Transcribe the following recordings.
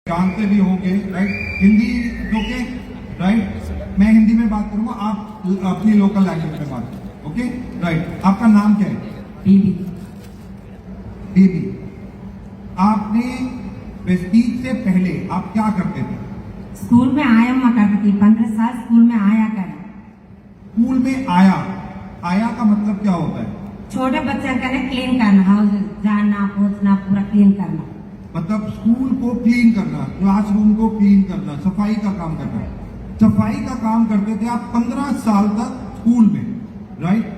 जानते भी होंगे, राइट। Hindi okay, right. मैं हिंदी में बात करूंगा, आप अपनी लोकल लैंग्वेज में बात करो, ओके, राइट। आपका नाम क्या है? बीबी। बीबी, आपने वेस्टीज से पहले आप क्या करते थे? स्कूल में आया मैं करती थी, 15 साल स्कूल में आया कर। स्कूल में आया, आया का मतलब क्या होता है? छोटे बच्चे का क्लीन करना, हाउस जानना, पोछना, पूरा क्लीन करना। मतलब स्कूल को क्लीन करना, क्लासरूम को क्लीन करना, सफाई का काम करना। सफाई का काम करते थे आप 15 साल तक स्कूल में, राइट।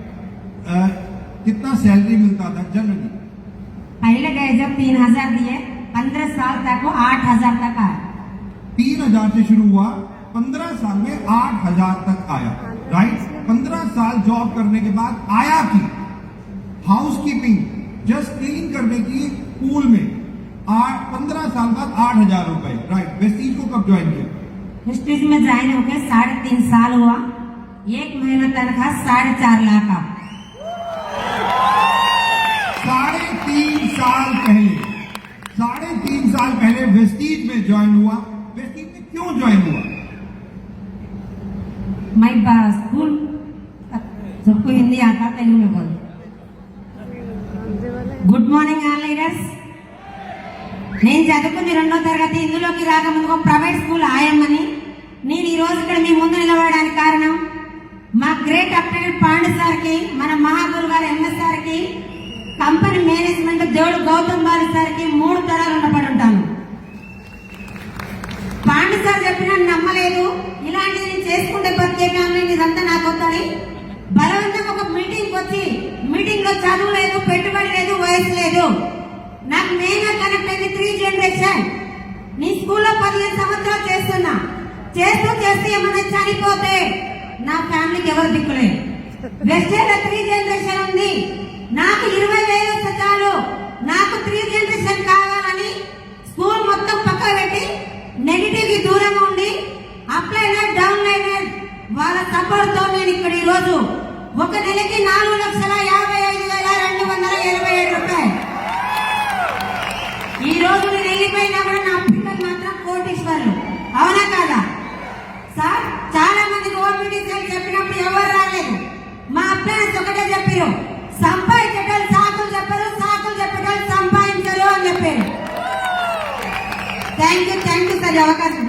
कितना सैलरी मिलता था जनरली? पहले गए जब 3000 दिए, 15 साल तक वो 8000 तक आया। 3000 से शुरू हुआ, 15 साल में 8000 तक आया, राइट। 15 साल जॉब करने के बाद आया कि हाउस कीपिंग, जस्ट क्लीन करने की स्कूल में 15 साल बाद 8000 रुपए, राइट। वेस्टीज को कब ज्वाइन किया? वेस्टीज में ज्वाइन होकर 3.5 साल हुआ। 1 महीना तनख्वाह 4.5 लाख का। 3.5 साल पहले, 3.5 साल पहले वेस्टीज में ज्वाइन हुआ। वेस्टीज में क्यों ज्वाइन हुआ? मैं स्कूल सबको हिंदी आता, तेलुगु में बोल। Good morning all leaders. నేను చదువుకుని 2వ తరగతి ఇందులోకి రాకముందు ప్రైవేట్ స్కూల్ ఆయమ్మని. నేను ఈ రోజు ఇక్కడ మీ ముందు నిలబడడానికి కారణం మా గ్రేట్ అప్డేటెడ్ పాండు సార్కి, మన మహాగురు గారు ఎంఎస్ సార్కి, కంపెనీ మేనేజ్మెంట్ దేవుడు గౌతమ్ బాలు సార్కి 3 తరాలు ఉండబడి ఉంటాను. పాండు సార్ చెప్పినా నమ్మలేదు. ఇలాంటిది నేను చేసుకుంటే ప్రత్యేకంగా ఇదంతా నాకు వద్దని బలవంతంగా ఒక మీటింగ్ వచ్చి, మీటింగ్ లో చదువు లేదు, పెట్టుబడి లేదు, వయసు లేదు. నాకు మెయిన్ గా కనెక్ట్ అయింది 3 జనరేషన్. నీ స్కూల్లో 15 సంవత్సరాలు చేస్తున్నా, చేస్తూ ఏమైనా చనిపోతే నా ఫ్యామిలీకి ఎవరు దిక్కులేదు. వెస్టేజ్ 3 జనరేషన్ ఉంది. నాకు 20,000 వస్తే చాలు, నాకు 3 జనరేషన్ కావాలని స్కూల్ మొత్తం పక్క పెట్టి నెగిటివ్ కి దూరంగా ఉండి అప్లైనర్ డౌన్ లైనర్ వాళ్ళ సపోర్ట్ తో నేను ఇక్కడ ఈ రోజు ఒక నెలకి 4,55,287 రూపాయలు. ఈ రోజు నేను వెళ్ళిపోయినా కూడా నా పిల్లలు మాత్రం కోటీశ్వర్లు. అవునా కాదా సార్? చాలా మంది గవర్నమెంట్ చెప్పినప్పుడు ఎవరు రాలేదు. మా అప్లైనర్స్ ఒకటే చెప్పారు, సంపాదించడం సాకులు చెప్పారు, సాకులు చెప్పడం సంపాదించరు అని చెప్పారు. థ్యాంక్ యూ సార్ అవకాశం.